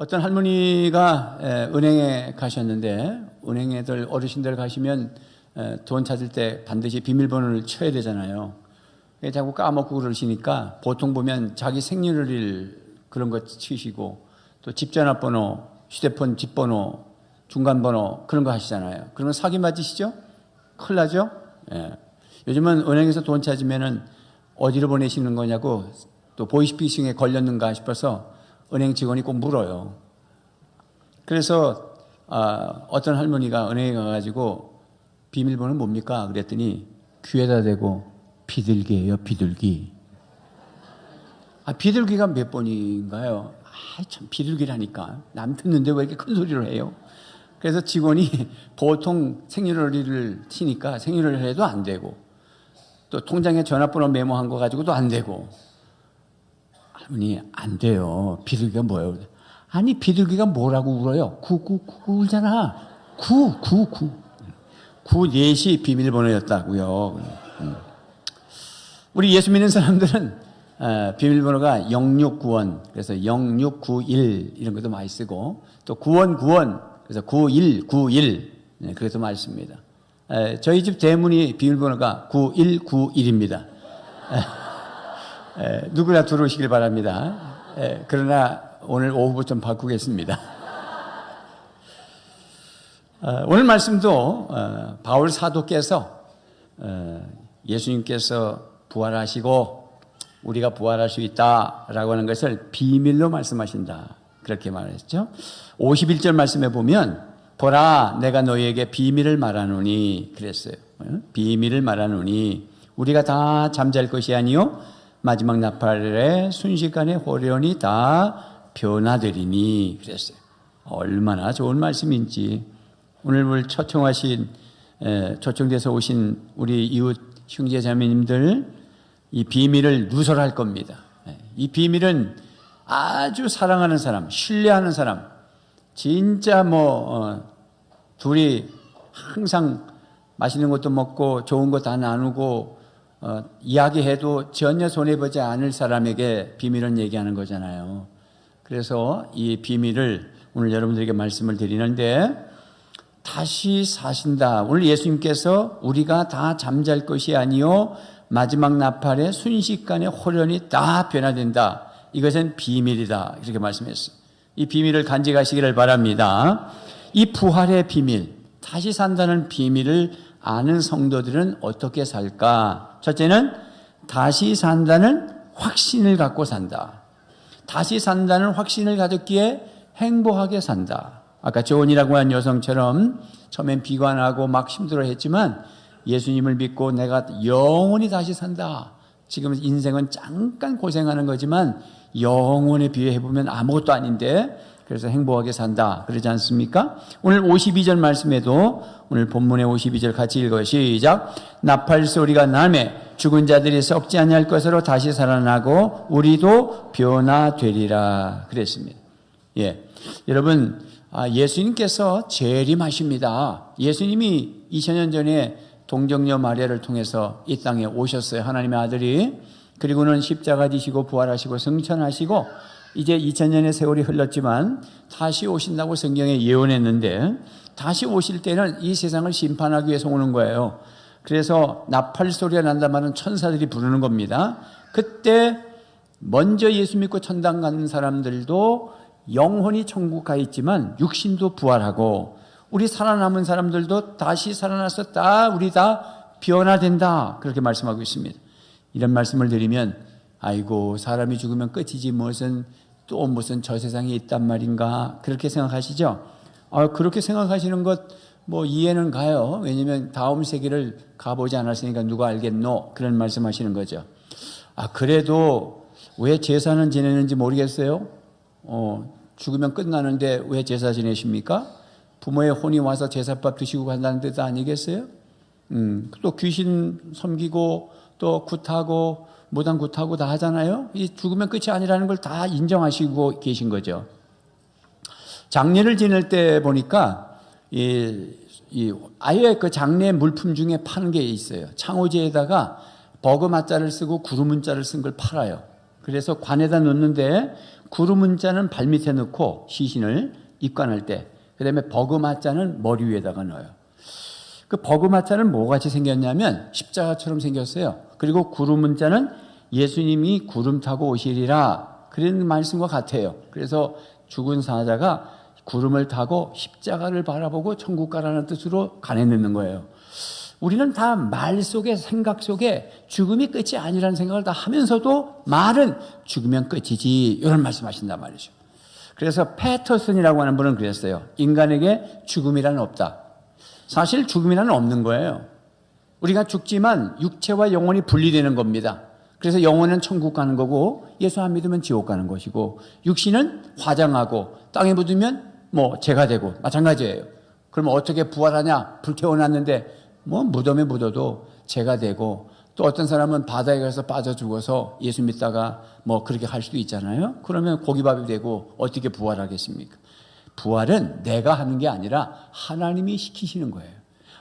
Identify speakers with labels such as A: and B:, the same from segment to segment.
A: 어떤 할머니가 은행에 가셨는데 은행에들 어르신들 가시면 돈 찾을 때 반드시 비밀번호를 쳐야 되잖아요. 자꾸 까먹고 그러시니까 보통 보면 자기 생년월일 그런 거 치시고 또 집전화번호, 휴대폰 뒷번호, 중간번호 그런 거 하시잖아요. 그러면 사기 맞으시죠? 큰일 나죠? 예. 요즘은 은행에서 돈 찾으면은 어디로 보내시는 거냐고 또 보이스피싱에 걸렸는가 싶어서 은행 직원이 꼭 물어요. 그래서 어떤 할머니가 은행에 가가지고 비밀번호 뭡니까? 그랬더니 귀에다 대고 비둘기예요, 비둘기. 비둘기가 몇 번인가요? 참 비둘기라니까. 남 듣는데 왜 이렇게 큰 소리를 해요? 그래서 직원이 보통 생년월일을 치니까 생년월일 해도 안 되고 또 통장에 전화번호 메모한 거 가지고도 안 되고 할머니 안 돼요. 비둘기가 뭐예요? 아니 비둘기가 뭐라고 울어요? 구구구구 울잖아. 구구구. 4시 비밀번호였다고요. 우리 예수 믿는 사람들은 비밀번호가 0691 그래서 0691 이런 것도 많이 쓰고 또 9191 그래서 9191 그래서 많이 씁니다. 저희 집 대문이 비밀번호가 9191입니다. 누구나 들어오시길 바랍니다. 그러나 오늘 오후부터 좀 바꾸겠습니다. 오늘 말씀도 바울 사도께서 예수님께서 부활하시고 우리가 부활할 수 있다라고 하는 것을 비밀로 말씀하신다. 그렇게 말했죠. 51절 말씀에 보면 보라 내가 너희에게 비밀을 말하노니 그랬어요. 비밀을 말하노니 우리가 다 잠잘 것이 아니요 마지막 나팔에 순식간에 호련히 다 변화되리니 그랬어요. 얼마나 좋은 말씀인지 오늘 초청돼서 오신 우리 이웃 형제 자매님들 이 비밀을 누설할 겁니다. 이 비밀은 아주 사랑하는 사람, 신뢰하는 사람, 진짜 둘이 항상 맛있는 것도 먹고 좋은 거 다 나누고 이야기해도 전혀 손해보지 않을 사람에게 비밀은 얘기하는 거잖아요. 그래서 이 비밀을 오늘 여러분들에게 말씀을 드리는데 다시 사신다. 오늘 예수님께서 우리가 다 잠잘 것이 아니요 마지막 나팔에 순식간에 호련히 다 변화된다. 이것은 비밀이다. 이렇게 말씀했어요. 이 비밀을 간직하시기를 바랍니다. 이 부활의 비밀, 다시 산다는 비밀을 아는 성도들은 어떻게 살까? 첫째는 다시 산다는 확신을 갖고 산다. 다시 산다는 확신을 가졌기에 행복하게 산다. 아까 조언이라고 한 여성처럼 처음엔 비관하고 막 힘들어했지만 예수님을 믿고 내가 영원히 다시 산다. 지금 인생은 잠깐 고생하는 거지만 영원에 비교해보면 아무것도 아닌데 그래서 행복하게 산다. 그러지 않습니까? 오늘 52절 말씀에도 오늘 본문의 52절 같이 읽어요. 시작. 나팔 소리가 나매 죽은 자들이 썩지 아니할 것으로 다시 살아나고 우리도 변화되리라 그랬습니다. 예, 여러분 예수님께서 재림하십니다. 예수님이 2000년 전에 동정녀 마리아를 통해서 이 땅에 오셨어요. 하나님의 아들이. 그리고는 십자가 지시고 부활하시고 승천하시고 이제 2000년의 세월이 흘렀지만 다시 오신다고 성경에 예언했는데 다시 오실 때는 이 세상을 심판하기 위해서 오는 거예요. 그래서 나팔 소리가 난단 말은 천사들이 부르는 겁니다. 그때 먼저 예수 믿고 천당 가는 사람들도 영혼이 천국 가 있지만 육신도 부활하고 우리 살아남은 사람들도 다시 살아나서 우리 다 변화된다. 그렇게 말씀하고 있습니다. 이런 말씀을 드리면 아이고 사람이 죽으면 끝이지 무슨 저 세상에 있단 말인가 그렇게 생각하시죠? 그렇게 생각하시는 것 이해는 가요. 왜냐하면 다음 세계를 가보지 않았으니까 누가 알겠노? 그런 말씀하시는 거죠. 그래도 왜 제사는 지내는지 모르겠어요? 죽으면 끝나는데 왜 제사 지내십니까? 부모의 혼이 와서 제사밥 드시고 간다는 뜻 아니겠어요? 또 귀신 섬기고 또 굿하고 무당 굿하고 다 하잖아요. 이 죽으면 끝이 아니라는 걸 다 인정하시고 계신 거죠. 장례를 지낼 때 보니까 아예 그 장례 물품 중에 파는 게 있어요. 창호지에다가 버그 마자를 쓰고 구름 문자를 쓴 걸 팔아요. 그래서 관에다 놓는데 구름문자는 발밑에 넣고 시신을 입관할 때, 그 다음에 버그마자는 머리 위에다가 넣어요. 그 버그마자는 뭐같이 생겼냐면 십자가처럼 생겼어요. 그리고 구름문자는 예수님이 구름 타고 오시리라 그런 말씀과 같아요. 그래서 죽은 사자가 구름을 타고 십자가를 바라보고 천국 가라는 뜻으로 간에 넣는 거예요. 우리는 다 말 속에, 생각 속에 죽음이 끝이 아니라는 생각을 다 하면서도 말은 죽으면 끝이지 이런 말씀하신단 말이죠. 그래서 패터슨이라고 하는 분은 그랬어요. 인간에게 죽음이란 없다. 사실 죽음이란 없는 거예요. 우리가 죽지만 육체와 영혼이 분리되는 겁니다. 그래서 영혼은 천국 가는 거고 예수 안 믿으면 지옥 가는 것이고 육신은 화장하고 땅에 묻으면 뭐 재가 되고 마찬가지예요. 그러면 어떻게 부활하냐? 불태워놨는데 뭐 무덤에 묻어도 재가 되고, 또 어떤 사람은 바다에 가서 빠져 죽어서 예수 믿다가 뭐 그렇게 할 수도 있잖아요. 그러면 고기밥이 되고 어떻게 부활하겠습니까? 부활은 내가 하는 게 아니라 하나님이 시키시는 거예요.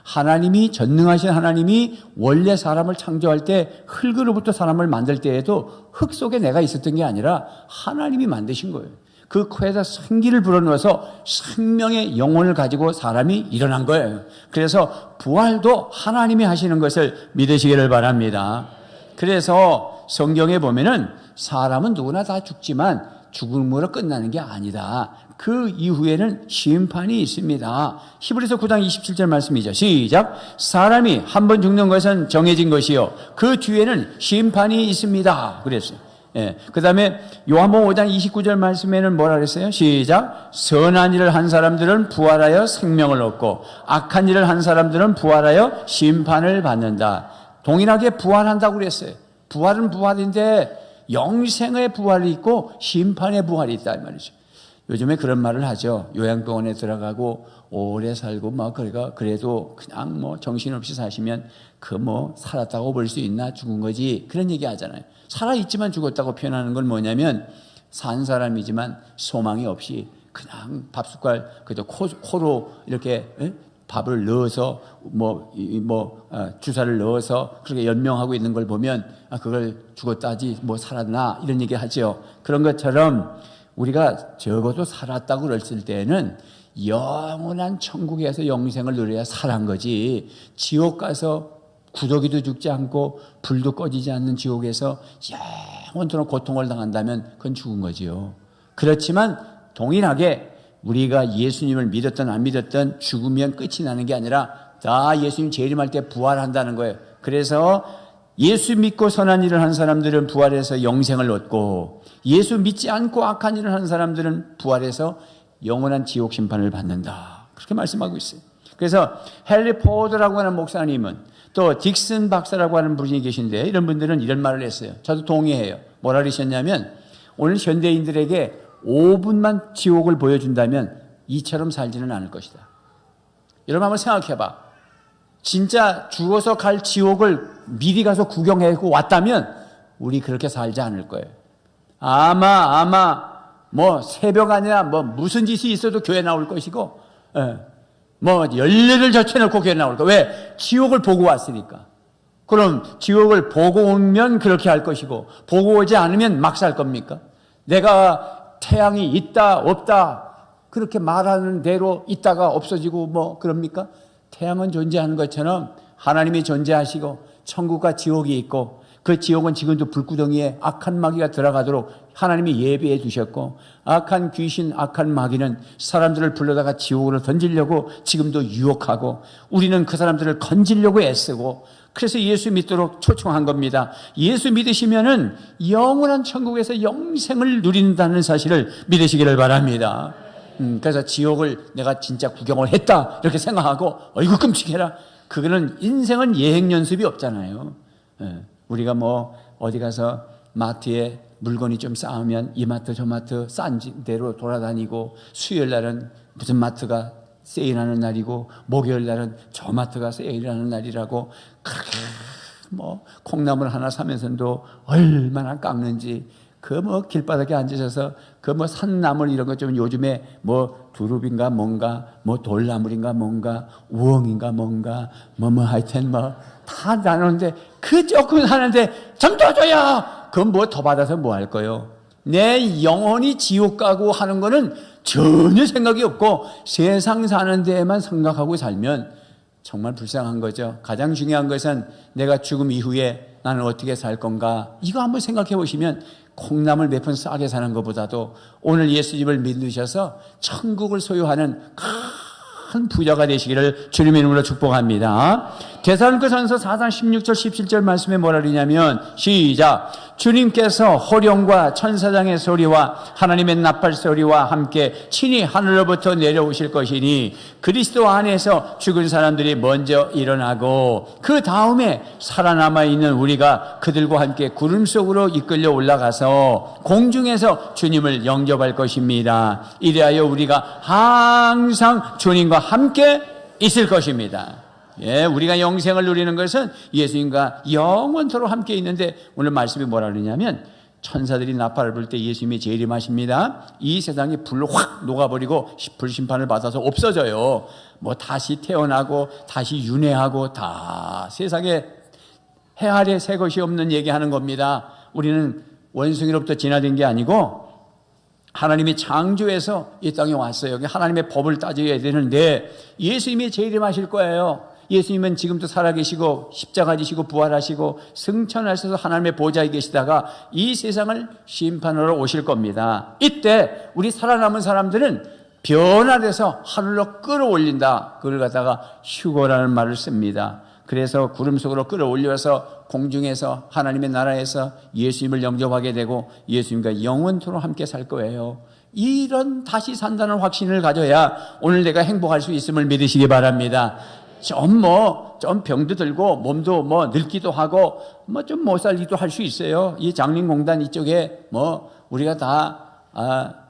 A: 하나님이, 전능하신 하나님이 원래 사람을 창조할 때 흙으로부터 사람을 만들 때에도 흙 속에 내가 있었던 게 아니라 하나님이 만드신 거예요. 그 코에다 생기를 불어넣어서 생명의 영혼을 가지고 사람이 일어난 거예요. 그래서 부활도 하나님이 하시는 것을 믿으시기를 바랍니다. 그래서 성경에 보면은 사람은 누구나 다 죽지만 죽음으로 끝나는 게 아니다. 그 이후에는 심판이 있습니다. 히브리서 9장 27절 말씀이죠. 시작. 사람이 한 번 죽는 것은 정해진 것이요 그 뒤에는 심판이 있습니다. 그랬어요. 예. 그 다음에 요한복음 5장 29절 말씀에는 뭐라 그랬어요? 시작. 선한 일을 한 사람들은 부활하여 생명을 얻고 악한 일을 한 사람들은 부활하여 심판을 받는다. 동일하게 부활한다고 그랬어요. 부활은 부활인데 영생의 부활이 있고 심판의 부활이 있다 이 말이죠. 요즘에 그런 말을 하죠. 요양병원에 들어가고 오래 살고 뭐 그래도 그냥 뭐 정신없이 사시면 그 뭐 살았다고 볼 수 있나? 죽은 거지. 그런 얘기 하잖아요. 살아있지만 죽었다고 표현하는 건 뭐냐면 산 사람이지만 소망이 없이 그냥 밥숟갈 그저 코로 이렇게 밥을 넣어서 주사를 넣어서 그렇게 연명하고 있는 걸 보면 그걸 죽었다 하지 뭐 살았나 이런 얘기 하죠. 그런 것처럼 우리가 적어도 살았다고 그랬을 때는 영원한 천국에서 영생을 누려야 살한 거지, 지옥 가서 구더기도 죽지 않고 불도 꺼지지 않는 지옥에서 영원토록 고통을 당한다면 그건 죽은 거지요. 그렇지만 동일하게 우리가 예수님을 믿었든 안 믿었든 죽으면 끝이 나는 게 아니라 다 예수님 재림할 때 부활한다는 거예요. 그래서 예수 믿고 선한 일을 한 사람들은 부활해서 영생을 얻고 예수 믿지 않고 악한 일을 한 사람들은 부활해서 영원한 지옥 심판을 받는다. 그렇게 말씀하고 있어요. 그래서 헨리 포드라고 하는 목사님은 또 딕슨 박사라고 하는 분이 계신데 이런 분들은 이런 말을 했어요. 저도 동의해요. 뭐라 그러셨냐면 오늘 현대인들에게 5분만 지옥을 보여준다면 이처럼 살지는 않을 것이다. 여러분 한번 생각해봐. 진짜 죽어서 갈 지옥을 미리 가서 구경하고 왔다면 우리 그렇게 살지 않을 거예요. 아마 뭐 새벽 아니라 뭐 무슨 짓이 있어도 교회 나올 것이고 뭐 열례를 젖혀놓고 교회 나올 거예요. 왜? 지옥을 보고 왔으니까. 그럼 지옥을 보고 오면 그렇게 할 것이고 보고 오지 않으면 막 살 겁니까? 내가 태양이 있다 없다 그렇게 말하는 대로 있다가 없어지고 뭐 그럽니까? 태양은 존재하는 것처럼 하나님이 존재하시고 천국과 지옥이 있고 그 지옥은 지금도 불구덩이에 악한 마귀가 들어가도록 하나님이 예비해 두셨고 악한 귀신, 악한 마귀는 사람들을 불러다가 지옥으로 던지려고 지금도 유혹하고 우리는 그 사람들을 건지려고 애쓰고 그래서 예수 믿도록 초청한 겁니다. 예수 믿으시면은 영원한 천국에서 영생을 누린다는 사실을 믿으시기를 바랍니다. 그래서 지옥을 내가 진짜 구경을 했다 이렇게 생각하고 어이구 끔찍해라. 그거는 인생은 예행 연습이 없잖아요. 우리가 뭐 어디 가서 마트에 물건이 좀 싸우면 이 마트 저 마트 싼 대로 돌아다니고 수요일 날은 무슨 마트가 세일하는 날이고 목요일 날은 저 마트가 세일하는 날이라고 그렇게 뭐 콩나물 하나 사면서도 얼마나 깎는지 그 뭐 길바닥에 앉으셔서 그 뭐 산나물 이런 것 좀 요즘에 뭐 두릅인가 뭔가 뭐 돌나물인가 뭔가 우엉인가 뭔가 뭐 하여튼 뭐 다 나누는데 그 조금 사는데 좀 더 줘요 그건 뭐 더 받아서 뭐 할 거요? 내 영혼이 지옥 가고 하는 거는 전혀 생각이 없고 세상 사는 데에만 생각하고 살면 정말 불쌍한 거죠. 가장 중요한 것은 내가 죽음 이후에 나는 어떻게 살 건가, 이거 한번 생각해 보시면 콩나물 몇 푼 싸게 사는 것보다도 오늘 예수님을 믿으셔서 천국을 소유하는 큰 부자가 되시기를 주님의 이름으로 축복합니다. 데살로니가전서 4장 16절 17절 말씀에 뭐라 그러냐면, 시작. 주님께서 호령과 천사장의 소리와 하나님의 나팔 소리와 함께 친히 하늘로부터 내려오실 것이니 그리스도 안에서 죽은 사람들이 먼저 일어나고 그 다음에 살아남아 있는 우리가 그들과 함께 구름 속으로 이끌려 올라가서 공중에서 주님을 영접할 것입니다. 이래하여 우리가 항상 주님과 함께 있을 것입니다. 예, 우리가 영생을 누리는 것은 예수님과 영원토록 함께 있는데, 오늘 말씀이 뭐라 그러냐면 천사들이 나팔을 불 때 예수님이 재림하십니다. 이 세상이 불로 확 녹아버리고 불심판을 받아서 없어져요. 뭐 다시 태어나고 다시 윤회하고 다 세상에 해 아래 새 것이 없는 얘기하는 겁니다. 우리는 원숭이로부터 진화된 게 아니고 하나님이 창조해서 이 땅에 왔어요. 여기 하나님의 법을 따져야 되는데 예수님이 재림하실 거예요. 예수님은 지금도 살아계시고 십자가 지시고 부활하시고 승천하셔서 하나님의 보좌에 계시다가 이 세상을 심판하러 오실 겁니다. 이때 우리 살아남은 사람들은 변화돼서 하늘로 끌어올린다. 그걸 갖다가 휴거라는 말을 씁니다. 그래서 구름 속으로 끌어올려서 공중에서 하나님의 나라에서 예수님을 영접하게 되고 예수님과 영원토록 함께 살 거예요. 이런 다시 산다는 확신을 가져야 오늘 내가 행복할 수 있음을 믿으시기 바랍니다. 좀 병도 들고 몸도 늙기도 하고 좀 못 살기도 할 수 있어요. 이 장림공단 이쪽에 우리가 다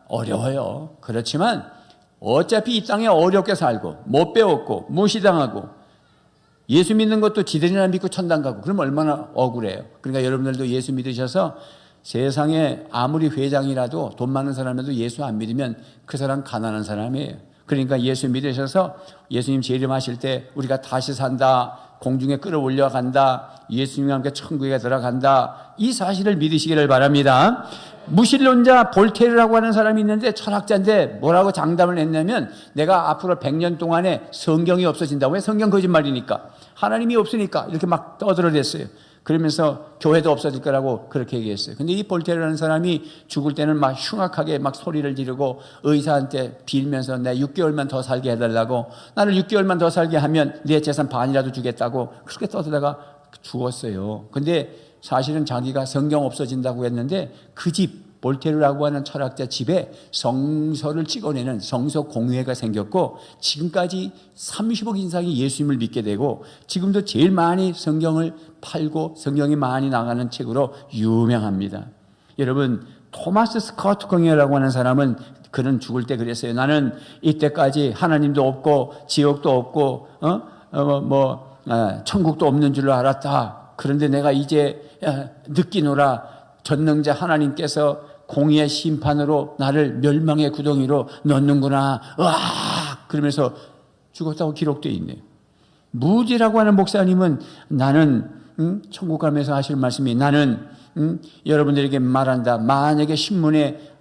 A: 어려워요. 그렇지만 어차피 이 땅에 어렵게 살고 못 배웠고 무시당하고 예수 믿는 것도 지들이나 믿고 천당 가고 그럼 얼마나 억울해요. 그러니까 여러분들도 예수 믿으셔서 세상에 아무리 회장이라도 돈 많은 사람이라도 예수 안 믿으면 그 사람 가난한 사람이에요. 그러니까 예수 믿으셔서 예수님 재림하실 때 우리가 다시 산다, 공중에 끌어올려 간다, 예수님과 함께 천국에 들어간다, 이 사실을 믿으시기를 바랍니다. 무신론자 볼테르라고 하는 사람이 있는데 철학자인데 뭐라고 장담을 했냐면 내가 앞으로 100년 동안에 성경이 없어진다고. 왜? 성경 거짓말이니까, 하나님이 없으니까 이렇게 막 떠들어댔어요. 그러면서 교회도 없어질 거라고 그렇게 얘기했어요. 근데 이 볼테르라는 사람이 죽을 때는 막 흉악하게 막 소리를 지르고 의사한테 빌면서 내 6개월만 더 살게 해달라고, 나를 6개월만 더 살게 하면 내 재산 반이라도 주겠다고 그렇게 떠들다가 죽었어요. 근데 사실은 자기가 성경 없어진다고 했는데 그 집, 볼테르라고 하는 철학자 집에 성서를 찍어내는 성서 공회가 생겼고 지금까지 30억 이상이 예수님을 믿게 되고 지금도 제일 많이 성경을 팔고 성경이 많이 나가는 책으로 유명합니다. 여러분, 토마스 스코트 공회라고 하는 사람은 그는 죽을 때 그랬어요. 나는 이때까지 하나님도 없고 지옥도 없고 천국도 없는 줄로 알았다. 그런데 내가 이제 느끼노라. 전능자 하나님께서 공의의 심판으로 나를 멸망의 구덩이로 넣는구나. 그러면서 죽었다고 기록되어 있네요. 무디라고 하는 목사님은 나는 천국 가면서 하시는 말씀이, 나는 여러분들에게 말한다. 만약에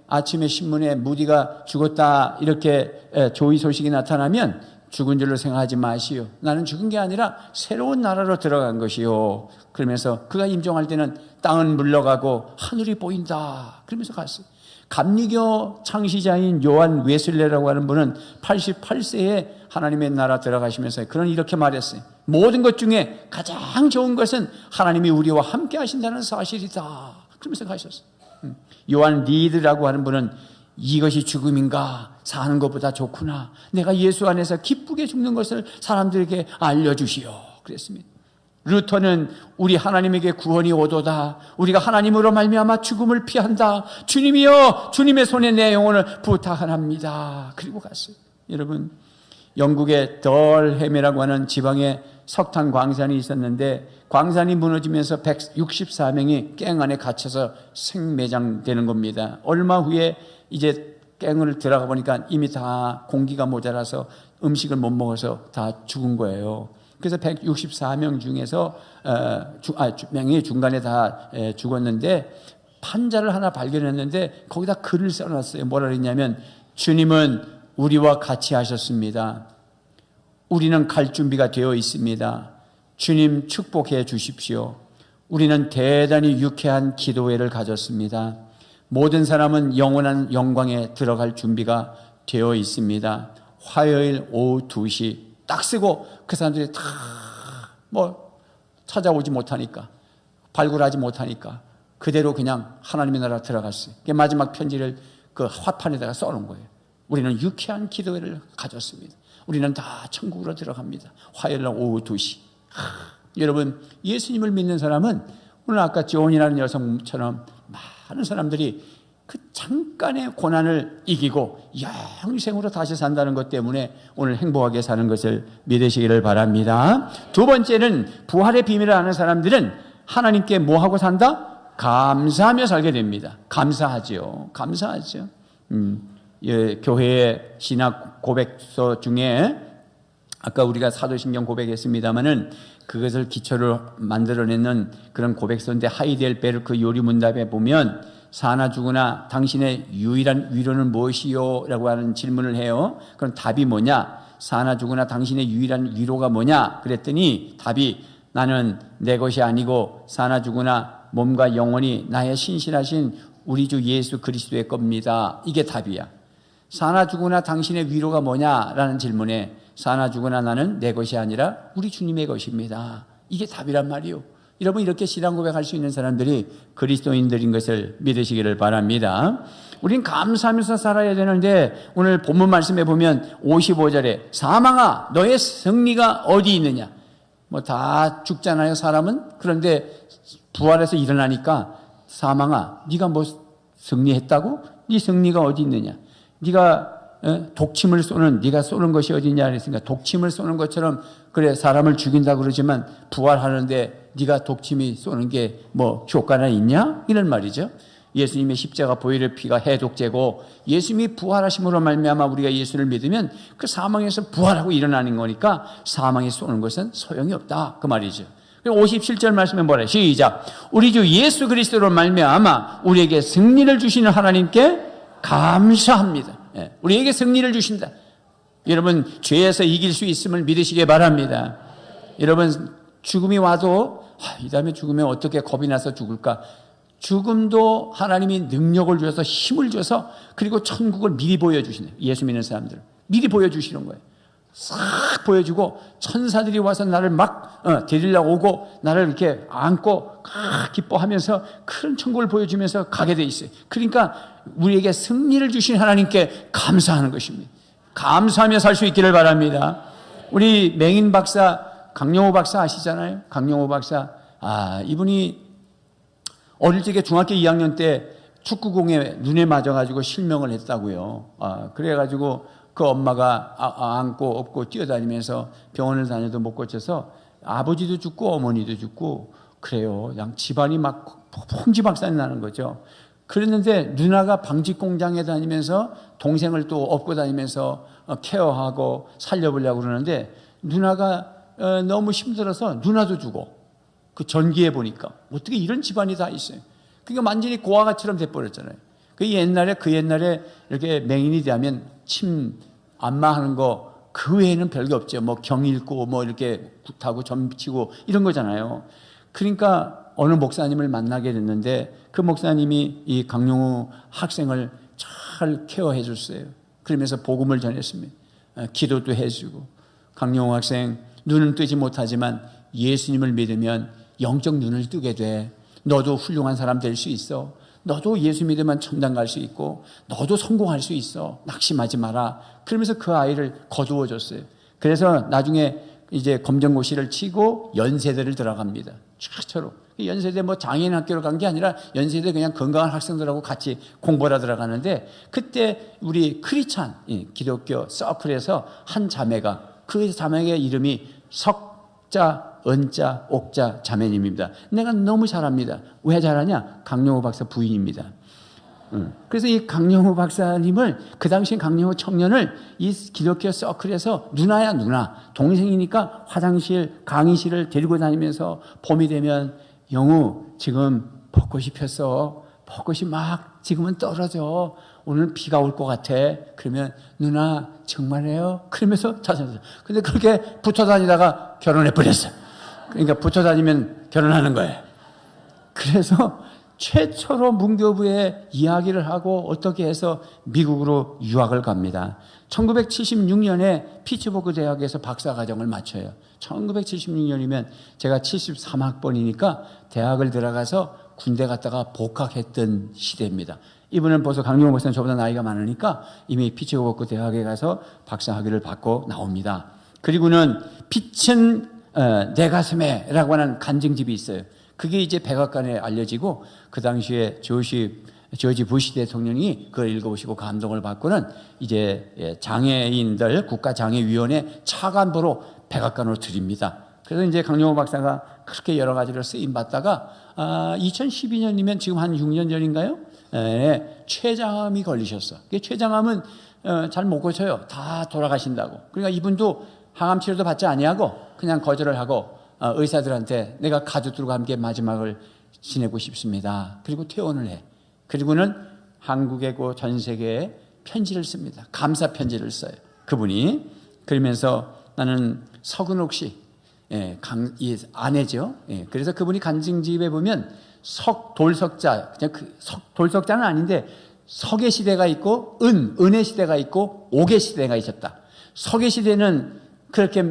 A: 아침에 신문에 무디가 죽었다 이렇게 조의 소식이 나타나면 죽은 줄로 생각하지 마시오. 나는 죽은 게 아니라 새로운 나라로 들어간 것이요. 그러면서 그가 임종할 때는 땅은 물러가고 하늘이 보인다. 그러면서 갔어요. 감리교 창시자인 요한 웨슬레라고 하는 분은 88세에 하나님의 나라 들어가시면서 그런 이렇게 말했어요. 모든 것 중에 가장 좋은 것은 하나님이 우리와 함께 하신다는 사실이다. 그러면서 가셨어요. 요한 리드라고 하는 분은 이것이 죽음인가? 사는 것보다 좋구나. 내가 예수 안에서 기쁘게 죽는 것을 사람들에게 알려주시오. 그랬습니다. 루터는 우리 하나님에게 구원이 오도다. 우리가 하나님으로 말미암아 죽음을 피한다. 주님이여, 주님의 손에 내 영혼을 부탁합니다. 그리고 갔어요. 여러분, 영국의 덜햄이라고 하는 지방에 석탄 광산이 있었는데 광산이 무너지면서 164명이 갱 안에 갇혀서 생매장되는 겁니다. 얼마 후에 이제 갱을 들어가 보니까 이미 다 공기가 모자라서 음식을 못 먹어서 다 죽은 거예요. 그래서 164명 중에서 명이 중간에 다 죽었는데 판자를 하나 발견했는데 거기다 글을 써놨어요. 뭐라 그랬냐면 주님은 우리와 같이 하셨습니다. 우리는 갈 준비가 되어 있습니다. 주님 축복해 주십시오. 우리는 대단히 유쾌한 기도회를 가졌습니다. 모든 사람은 영원한 영광에 들어갈 준비가 되어 있습니다. 화요일 오후 2시 딱 쓰고 그 사람들이 다 찾아오지 못하니까, 발굴하지 못하니까 그대로 그냥 하나님의 나라 들어갔어요. 마지막 편지를 그 화판에다가 써놓은 거예요. 우리는 유쾌한 기도회를 가졌습니다. 우리는 다 천국으로 들어갑니다. 화요일 날 오후 2시. 여러분, 예수님을 믿는 사람은 오늘 아까 조언이라는 여성처럼 많은 사람들이 그 잠깐의 고난을 이기고 영생으로 다시 산다는 것 때문에 오늘 행복하게 사는 것을 믿으시기를 바랍니다. 두 번째는 부활의 비밀을 아는 사람들은 하나님께 뭐하고 산다? 감사하며 살게 됩니다. 감사하죠. 감사하죠. 교회의 신학 고백서 중에 아까 우리가 사도신경 고백했습니다마는 그것을 기초로 만들어내는 그런 고백서인데 하이델베르크 요리문답에 보면 사나 죽으나 당신의 유일한 위로는 무엇이요? 라고 하는 질문을 해요. 그럼 답이 뭐냐? 사나 죽으나 당신의 유일한 위로가 뭐냐? 그랬더니 답이 나는 내 것이 아니고 사나 죽으나 몸과 영혼이 나의 신실하신 우리 주 예수 그리스도의 겁니다. 이게 답이야. 사나 죽으나 당신의 위로가 뭐냐라는 질문에 사나 죽으나 나는 내 것이 아니라 우리 주님의 것입니다. 이게 답이란 말이요. 여러분, 이렇게 신앙 고백할 수 있는 사람들이 그리스도인들인 것을 믿으시기를 바랍니다. 우린 감사하면서 살아야 되는데 오늘 본문 말씀에 보면 55절에 사망아 너의 승리가 어디 있느냐. 다 죽잖아요, 사람은. 그런데 부활해서 일어나니까 사망아 네가 뭐 승리했다고? 네 승리가 어디 있느냐. 네가 독침을 쏘는, 네가 쏘는 것이 어디냐 그랬으니까 독침을 쏘는 것처럼 그래 사람을 죽인다고 그러지만 부활하는데 네가 독침이 쏘는 게 뭐 효과나 있냐? 이런 말이죠. 예수님의 십자가 보혈의 피가 해독제고 예수님이 부활하심으로 말미암아 우리가 예수를 믿으면 그 사망에서 부활하고 일어나는 거니까 사망에 쏘는 것은 소용이 없다 그 말이죠. 57절 말씀에 뭐래? 시작. 우리 주 예수 그리스도로 말미암아 우리에게 승리를 주시는 하나님께 감사합니다. 우리에게 승리를 주신다. 여러분, 죄에서 이길 수 있음을 믿으시기 바랍니다. 여러분, 죽음이 와도 이 다음에 죽으면 어떻게 겁이 나서 죽을까? 죽음도 하나님이 능력을 주셔서 힘을 줘서 그리고 천국을 미리 보여주시네요. 예수 믿는 사람들 미리 보여주시는 거예요. 싹 보여주고 천사들이 와서 나를 막 데리러 오고 나를 이렇게 안고 기뻐하면서 큰 천국을 보여주면서 가게 돼 있어요. 그러니까 우리에게 승리를 주신 하나님께 감사하는 것입니다. 감사하며 살 수 있기를 바랍니다. 우리 맹인 박사 강영호 박사 아시잖아요. 강영호 박사, 이분이 어릴 적에 중학교 2학년 때 축구공에 눈에 맞아가지고 실명을 했다고요. 그래가지고 그 엄마가 안고 업고 뛰어다니면서 병원을 다녀도 못 고쳐서 아버지도 죽고 어머니도 죽고 그래요. 그냥 집안이 막 풍지박산이 나는 거죠. 그랬는데 누나가 방직 공장에 다니면서 동생을 또 업고 다니면서 케어하고 살려보려고 그러는데 누나가 너무 힘들어서 누나도 죽어. 그 전기에 보니까 어떻게 이런 집안이 다 있어요. 그러니까 완전히 고아가처럼 돼버렸잖아요. 그 옛날에 이렇게 맹인이 되면 침 안마하는 거 그 외에는 별게 없죠. 뭐 경 읽고 뭐 이렇게 굿하고 점치고 이런 거잖아요. 그러니까 어느 목사님을 만나게 됐는데 그 목사님이 이 강용우 학생을 잘 케어해 줬어요. 그러면서 복음을 전했습니다. 기도도 해주고 강용우 학생 눈은 뜨지 못하지만 예수님을 믿으면 영적 눈을 뜨게 돼. 너도 훌륭한 사람 될 수 있어. 너도 예수 믿으면 천당 갈 수 있고 너도 성공할 수 있어. 낙심하지 마라. 그러면서 그 아이를 거두어 줬어요. 그래서 나중에 이제 검정고시를 치고 연세대를 들어갑니다. 최초로. 연세대 뭐 장애인 학교를 간 게 아니라 연세대 그냥 건강한 학생들하고 같이 공부하러 들어가는데 그때 우리 크리찬 기독교 서클에서 한 자매가 그 자매의 이름이 석자, 은자, 옥자 자매님입니다. 내가 너무 잘합니다. 왜 잘하냐? 강용호 박사 부인입니다. 그래서 이 강영호 박사님을, 그 당시에 강영호 청년을 이 기독교 서클에서 누나야 누나, 동생이니까 화장실, 강의실을 데리고 다니면서 봄이 되면 영우 지금 벚꽃이 폈어. 벚꽃이 막 지금은 떨어져. 오늘 비가 올 것 같아. 그러면 누나 정말이에요? 그러면서 찾아서. 근데 그렇게 붙어 다니다가 결혼해 버렸어. 그러니까 붙어 다니면 결혼하는 거예요. 그래서 최초로 문교부에 이야기를 하고 어떻게 해서 미국으로 유학을 갑니다. 1976년에 피츠버그 대학에서 박사과정을 마쳐요. 1976년이면 제가 73학번이니까 대학을 들어가서 군대 갔다가 복학했던 시대입니다. 이분은 벌써 강용호 목사는 저보다 나이가 많으니까 이미 피츠버그 대학에 가서 박사학위를 받고 나옵니다. 그리고는 빛은 내 가슴에 라고 하는 간증집이 있어요. 그게 이제 백악관에 알려지고 그 당시에 조지 부시 대통령이 그걸 읽어보시고 감동을 받고는 이제 장애인들 국가장애위원회 차관보로 백악관으로 드립니다. 그래서 이제 강용호 박사가 그렇게 여러 가지로 쓰임 받다가 2012년이면 지금 한 6년 전인가요? 췌장암이 걸리셨어. 췌장암은 잘 못 고쳐요. 다 돌아가신다고. 그러니까 이분도 항암 치료도 받지 아니하고 그냥 거절을 하고 의사들한테 내가 가족들과 함께 마지막을 지내고 싶습니다. 그리고 퇴원을 해. 그리고는 한국에 전 세계에 편지를 씁니다. 감사 편지를 써요. 그분이. 그러면서 나는 서근옥 씨, 아내죠. 그래서 그분이 간증집에 보면 돌석자, 그냥 돌석자는 아닌데 석의 시대가 있고 은의 시대가 있고 옥의 시대가 있었다. 석의 시대는 그렇게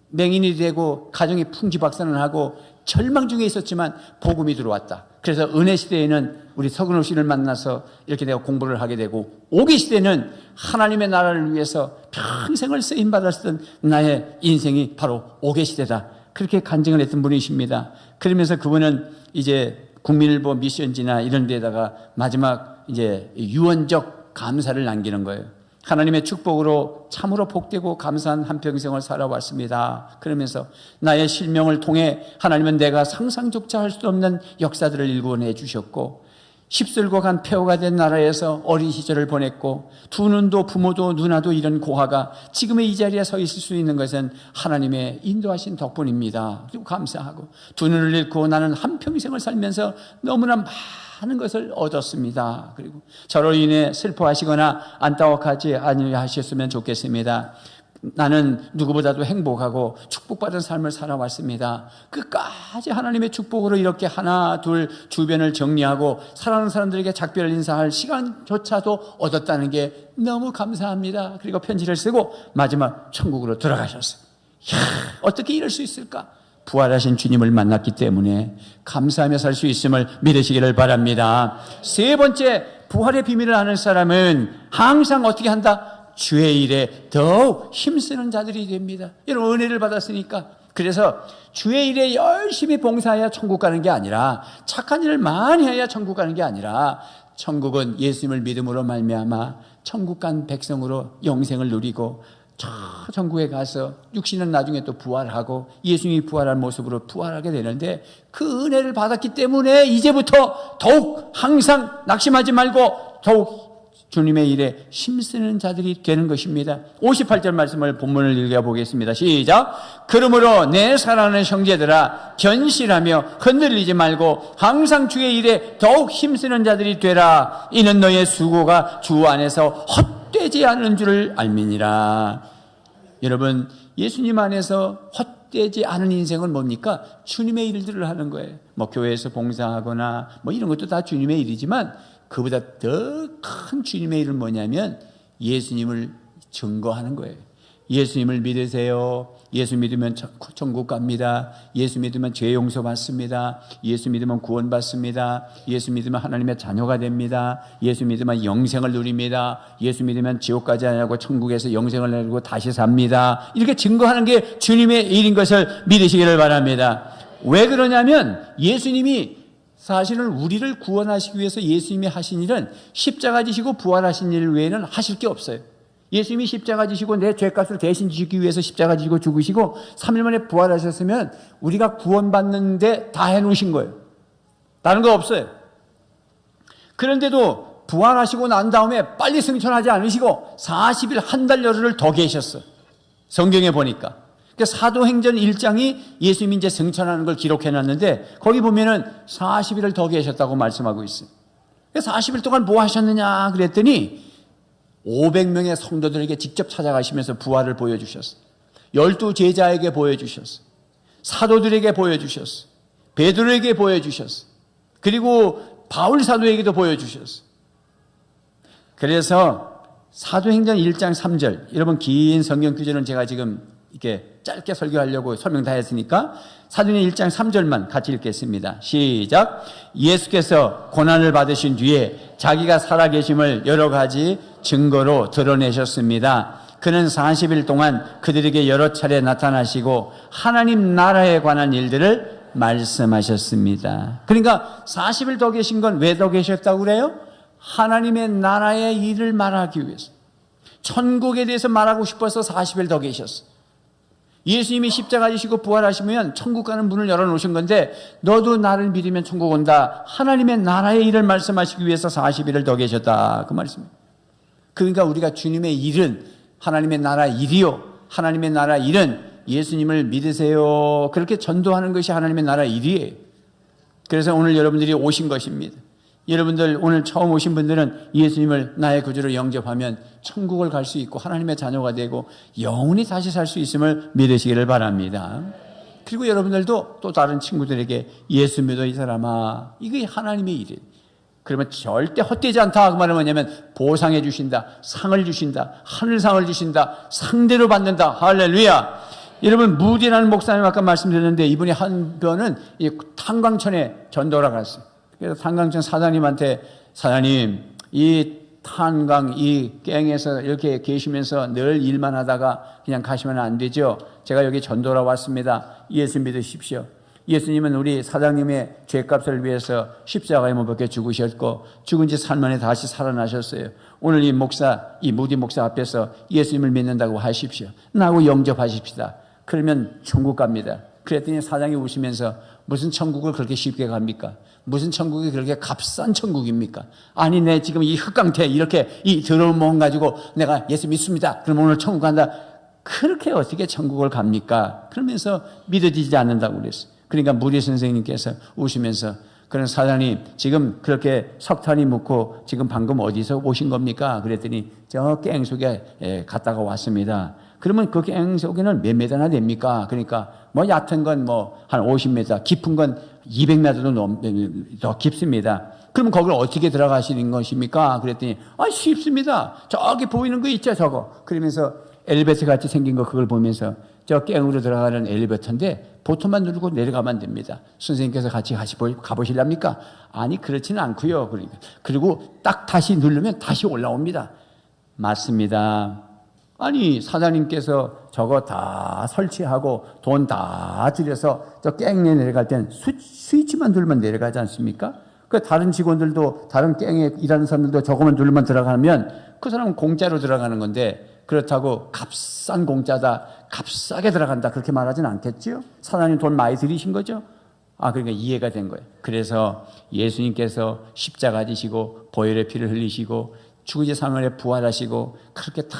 A: 맹인이 되고 가정이 풍지박산을 하고 절망 중에 있었지만 복음이 들어왔다. 그래서 은혜 시대에는 우리 서근호 씨를 만나서 이렇게 내가 공부를 하게 되고, 옥의 시대는 하나님의 나라를 위해서 평생을 쓰임받았던 나의 인생이 바로 옥의 시대다. 그렇게 간증을 했던 분이십니다. 그러면서 그분은 이제 국민일보 미션지나 이런 데다가 마지막 이제 유언적 감사를 남기는 거예요. 하나님의 축복으로 참으로 복되고 감사한 한평생을 살아왔습니다. 그러면서 나의 실명을 통해 하나님은 내가 상상조차 할 수 없는 역사들을 일구어내 주셨고, 휩쓸고 간 폐허가 된 나라에서 어린 시절을 보냈고, 두 눈도 부모도 누나도 잃은 고아가 지금의 이 자리에 서 있을 수 있는 것은 하나님의 인도하신 덕분입니다. 그리고 감사하고, 두 눈을 잃고 나는 한평생을 살면서 너무나 많은 것을 얻었습니다. 그리고 저로 인해 슬퍼하시거나 안타까워하지 아니하셨으면 좋겠습니다. 나는 누구보다도 행복하고 축복받은 삶을 살아왔습니다. 끝까지 하나님의 축복으로 이렇게 하나 둘 주변을 정리하고 사랑하는 사람들에게 작별 인사할 시간조차도 얻었다는 게 너무 감사합니다. 그리고 편지를 쓰고 마지막 천국으로 들어가셨어요. 이야, 어떻게 이럴 수 있을까? 부활하신 주님을 만났기 때문에 감사하며 살 수 있음을 믿으시기를 바랍니다. 세 번째, 부활의 비밀을 아는 사람은 항상 어떻게 한다? 주의 일에 더욱 힘쓰는 자들이 됩니다. 여러분, 은혜를 받았으니까. 그래서 주의 일에 열심히 봉사해야 천국 가는 게 아니라, 착한 일을 많이 해야 천국 가는 게 아니라, 천국은 예수님을 믿음으로 말미암아 천국 간 백성으로 영생을 누리고 저 천국에 가서 육신은 나중에 또 부활하고 예수님이 부활한 모습으로 부활하게 되는데, 그 은혜를 받았기 때문에 이제부터 더욱 항상 낙심하지 말고 더욱 주님의 일에 힘쓰는 자들이 되는 것입니다. 58절 말씀을 본문을 읽어보겠습니다. 시작. 그러므로 내 사랑하는 형제들아, 견실하며 흔들리지 말고 항상 주의 일에 더욱 힘쓰는 자들이 되라. 이는 너의 수고가 주 안에서 헛되지 않은 줄을 알미니라. 여러분, 예수님 안에서 헛되지 않은 인생은 뭡니까? 주님의 일들을 하는 거예요. 뭐 교회에서 봉사하거나 뭐 이런 것도 다 주님의 일이지만, 그보다 더 큰 주님의 일은 뭐냐면 예수님을 증거하는 거예요. 예수님을 믿으세요. 예수 믿으면 천국 갑니다. 예수 믿으면 죄 용서 받습니다. 예수 믿으면 구원 받습니다. 예수 믿으면 하나님의 자녀가 됩니다. 예수 믿으면 영생을 누립니다. 예수 믿으면 지옥 가지 아니하고 천국에서 영생을 누리고 다시 삽니다. 이렇게 증거하는 게 주님의 일인 것을 믿으시기를 바랍니다. 왜 그러냐면 예수님이 사실은 우리를 구원하시기 위해서 예수님이 하신 일은 십자가 지시고 부활하신 일 외에는 하실 게 없어요. 예수님이 십자가 지시고 내 죄값을 대신 지시기 위해서 십자가 지시고 죽으시고 3일 만에 부활하셨으면 우리가 구원받는데 다 해놓으신 거예요. 다른 거 없어요. 그런데도 부활하시고 난 다음에 빨리 승천하지 않으시고 40일 한 달 열흘을 더 계셨어. 성경에 보니까. 사도행전 1장이 예수님이 이제 승천하는 걸 기록해놨는데 거기 보면은 40일을 더 계셨다고 말씀하고 있어요. 40일 동안 뭐 하셨느냐 그랬더니 500명의 성도들에게 직접 찾아가시면서 부활을 보여주셨어요. 12 제자에게 보여주셨어요. 사도들에게 보여주셨어요. 베드로에게 보여주셨어요. 그리고 바울 사도에게도 보여주셨어요. 그래서 사도행전 1장 3절, 여러분 긴 성경 구절은 제가 지금 이렇게 짧게 설교하려고 설명 다 했으니까 사도행전 1장 3절만 같이 읽겠습니다. 시작. 예수께서 고난을 받으신 뒤에 자기가 살아계심을 여러 가지 증거로 드러내셨습니다. 그는 40일 동안 그들에게 여러 차례 나타나시고 하나님 나라에 관한 일들을 말씀하셨습니다. 그러니까 40일 더 계신 건 왜 더 계셨다고 그래요? 하나님의 나라의 일을 말하기 위해서. 천국에 대해서 말하고 싶어서 40일 더 계셨어. 예수님이 십자가 지시고 부활하시면 천국 가는 문을 열어놓으신 건데 너도 나를 믿으면 천국 온다. 하나님의 나라의 일을 말씀하시기 위해서 40일을 더 계셨다. 그 말씀입니다. 그러니까 우리가 주님의 일은 하나님의 나라 일이요. 하나님의 나라 일은 예수님을 믿으세요. 그렇게 전도하는 것이 하나님의 나라 일이에요. 그래서 오늘 여러분들이 오신 것입니다. 여러분들 오늘 처음 오신 분들은 예수님을 나의 구주로 영접하면 천국을 갈 수 있고 하나님의 자녀가 되고 영원히 다시 살 수 있음을 믿으시기를 바랍니다. 그리고 여러분들도 또 다른 친구들에게 예수 믿어 이 사람아, 이게 하나님의 일이에요. 그러면 절대 헛되지 않다. 그 말은 뭐냐면 보상해 주신다, 상을 주신다, 하늘상을 주신다, 상대로 받는다. 할렐루야. 여러분 무디라는 목사님 아까 말씀드렸는데 이분이 한 번은 이 탄광천에 전도를 갔어요. 그래서 탄광천 사장님한테 사장님 이 탄광 이 갱에서 이렇게 계시면서 늘 일만 하다가 그냥 가시면 안 되죠. 제가 여기 전도로 왔습니다. 예수 믿으십시오. 예수님은 우리 사장님의 죄값을 위해서 십자가에 못 박혀 죽으셨고 죽은 지 3일 만에 다시 살아나셨어요. 오늘 이 목사, 이 무디 목사 앞에서 예수님을 믿는다고 하십시오. 나하고 영접하십시다. 그러면 천국 갑니다. 그랬더니 사장이 웃으면서 무슨 천국을 그렇게 쉽게 갑니까? 무슨 천국이 그렇게 값싼 천국입니까? 아니, 내 지금 이 흙강태 이렇게 이 더러운 몸 가지고 내가 예수 믿습니다. 그럼 오늘 천국 간다. 그렇게 어떻게 천국을 갑니까? 그러면서 믿어지지 않는다고 그랬어요. 그러니까 무리 선생님께서 웃으면서 그런 사장님 지금 그렇게 석탄이 묻고 지금 방금 어디서 오신 겁니까? 그랬더니 저 갱 속에 갔다가 왔습니다. 그러면 그 갱 속에는 몇 메다나 됩니까? 그러니까 뭐 얕은 건 뭐 한 50m, 깊은 건 200m도 더 깊습니다. 그러면 거기를 어떻게 들어가시는 것입니까? 그랬더니 쉽습니다. 저기 보이는 거 있죠, 저거. 그러면서 엘리베이터 같이 생긴 거 그걸 보면서 저 갱으로 들어가는 엘리베이터인데 보통만 누르고 내려가면 됩니다. 선생님께서 같이 가보실랍니까? 아니, 그렇지는 않고요. 그리고 딱 다시 누르면 다시 올라옵니다. 맞습니다. 아니, 사장님께서 저거 다 설치하고 돈 다 들여서 저 갱에 내려갈 땐 스위치만 누르면 내려가지 않습니까? 그 다른 직원들도 다른 갱에 일하는 사람들도 저거만 누르면 들어가면 그 사람은 공짜로 들어가는 건데 그렇다고 값싼 공짜다, 값싸게 들어간다 그렇게 말하진 않겠지요? 사장님 돈 많이 들이신 거죠? 그러니까 이해가 된 거예요. 그래서 예수님께서 십자가 지시고 보혈의 피를 흘리시고 죽은 지 3일에 부활하시고 그렇게 다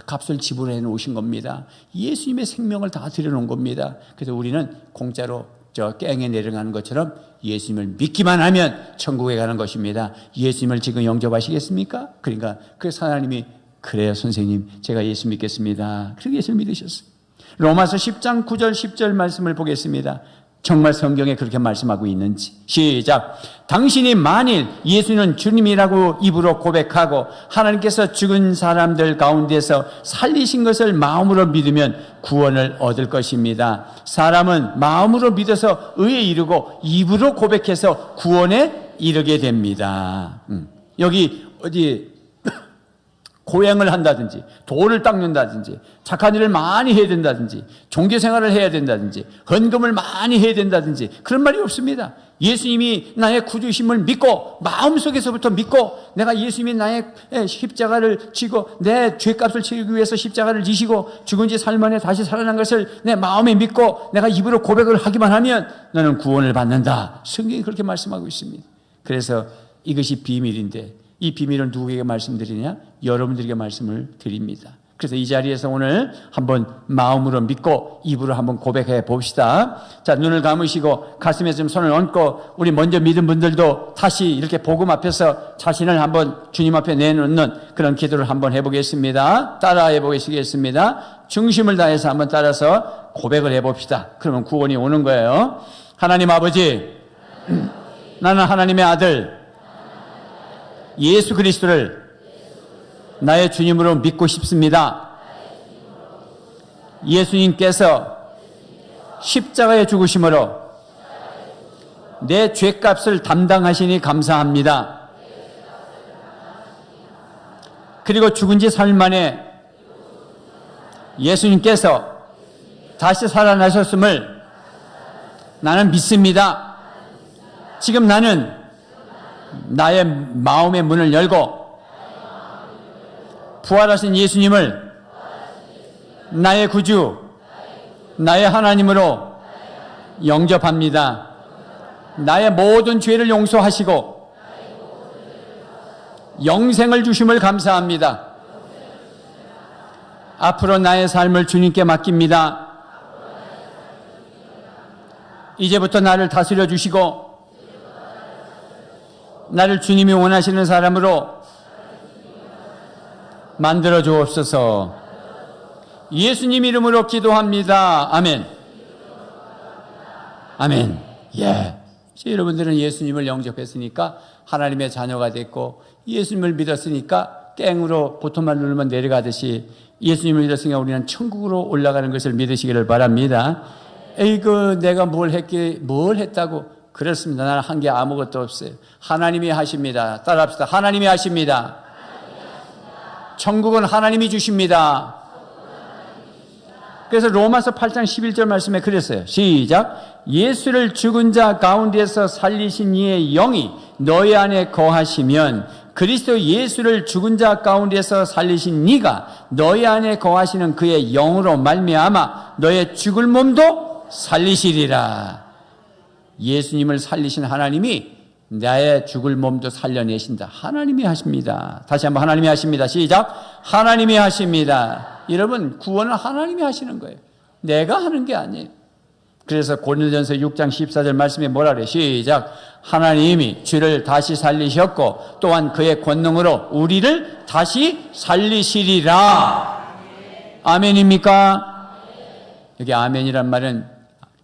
A: 값을 지불해 놓으신 겁니다. 예수님의 생명을 다 들여놓은 겁니다. 그래서 우리는 공짜로 저 갱에 내려가는 것처럼 예수님을 믿기만 하면 천국에 가는 것입니다. 예수님을 지금 영접하시겠습니까? 그러니까 그 사장님이 그래요 선생님 제가 예수 믿겠습니다. 그렇게 예수를 믿으셨어요. 로마서 10장 9절 10절 말씀을 보겠습니다. 정말 성경에 그렇게 말씀하고 있는지 시작. 당신이 만일 예수는 주님이라고 입으로 고백하고 하나님께서 죽은 사람들 가운데서 살리신 것을 마음으로 믿으면 구원을 얻을 것입니다. 사람은 마음으로 믿어서 의에 이르고 입으로 고백해서 구원에 이르게 됩니다. 여기 어디 고행을 한다든지 돌을 닦는다든지 착한 일을 많이 해야 된다든지 종교생활을 해야 된다든지 헌금을 많이 해야 된다든지 그런 말이 없습니다. 예수님이 나의 구주심을 믿고 마음속에서부터 믿고 내가 예수님이 나의 십자가를 지고 내 죄값을 치르기 위해서 십자가를 지시고 죽은 지 3일 만에 다시 살아난 것을 내 마음에 믿고 내가 입으로 고백을 하기만 하면 너는 구원을 받는다. 성경이 그렇게 말씀하고 있습니다. 그래서 이것이 비밀인데 이 비밀은 누구에게 말씀드리냐? 여러분들에게 말씀을 드립니다. 그래서 이 자리에서 오늘 한번 마음으로 믿고 입으로 한번 고백해 봅시다. 자, 눈을 감으시고 가슴에 좀 손을 얹고 우리 먼저 믿은 분들도 다시 이렇게 복음 앞에서 자신을 한번 주님 앞에 내놓는 그런 기도를 한번 해보겠습니다. 따라해 보시겠습니다. 중심을 다해서 한번 따라서 고백을 해봅시다. 그러면 구원이 오는 거예요. 하나님 아버지, 나는 하나님의 아들 예수 그리스도를 나의 주님으로 믿고 싶습니다. 예수님께서 십자가의 죽으심으로 내 죄값을 담당하시니 감사합니다. 그리고 죽은 지 사흘 만에 예수님께서 다시 살아나셨음을 나는 믿습니다. 지금 나는 나의 마음의 문을 열고 부활하신 예수님을 나의 구주, 나의 하나님으로 영접합니다. 나의 모든 죄를 용서하시고 영생을 주심을 감사합니다. 앞으로 나의 삶을 주님께 맡깁니다. 이제부터 나를 다스려 주시고 나를 주님이 원하시는 사람으로 만들어 주옵소서. 예수님 이름으로 기도합니다. 아멘. 아멘. 예. 여러분들은 예수님을 영접했으니까 하나님의 자녀가 됐고 예수님을 믿었으니까 땡으로 버튼만 누르면 내려가듯이 예수님을 믿었으니까 우리는 천국으로 올라가는 것을 믿으시기를 바랍니다. 에이그 내가 뭘 했다고. 그렇습니다. 나는 한 게 아무것도 없어요. 하나님이 하십니다. 따라합시다. 하나님이 하십니다. 천국은 하나님이 주십니다. 그래서 로마서 8장 11절 말씀에 그랬어요. 시작. 예수를 죽은 자 가운데서 살리신 이의 영이 너희 안에 거하시면 그리스도 예수를 죽은 자 가운데서 살리신 이가 너희 안에 거하시는 그의 영으로 말미암아 너의 죽을 몸도 살리시리라. 예수님을 살리신 하나님이 나의 죽을 몸도 살려내신다. 하나님이 하십니다. 다시 한번 하나님이 하십니다. 시작. 하나님이 하십니다. 여러분, 구원은 하나님이 하시는 거예요. 내가 하는 게 아니에요. 그래서 고린도전서 6장 14절 말씀에 뭐라 그래요? 시작. 하나님이 주를 다시 살리셨고 또한 그의 권능으로 우리를 다시 살리시리라. 아멘입니까? 여기 아멘이란 말은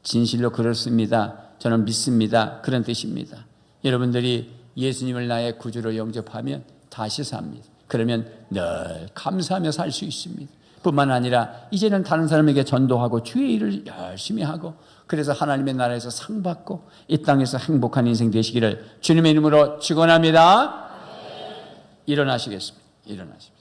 A: 진실로 그렇습니다. 저는 믿습니다. 그런 뜻입니다. 여러분들이 예수님을 나의 구주로 영접하면 다시 삽니다. 그러면 늘 감사하며 살 수 있습니다. 뿐만 아니라 이제는 다른 사람에게 전도하고 주의 일을 열심히 하고 그래서 하나님의 나라에서 상 받고 이 땅에서 행복한 인생 되시기를 주님의 이름으로 축원합니다. 일어나시겠습니다. 일어나십시오.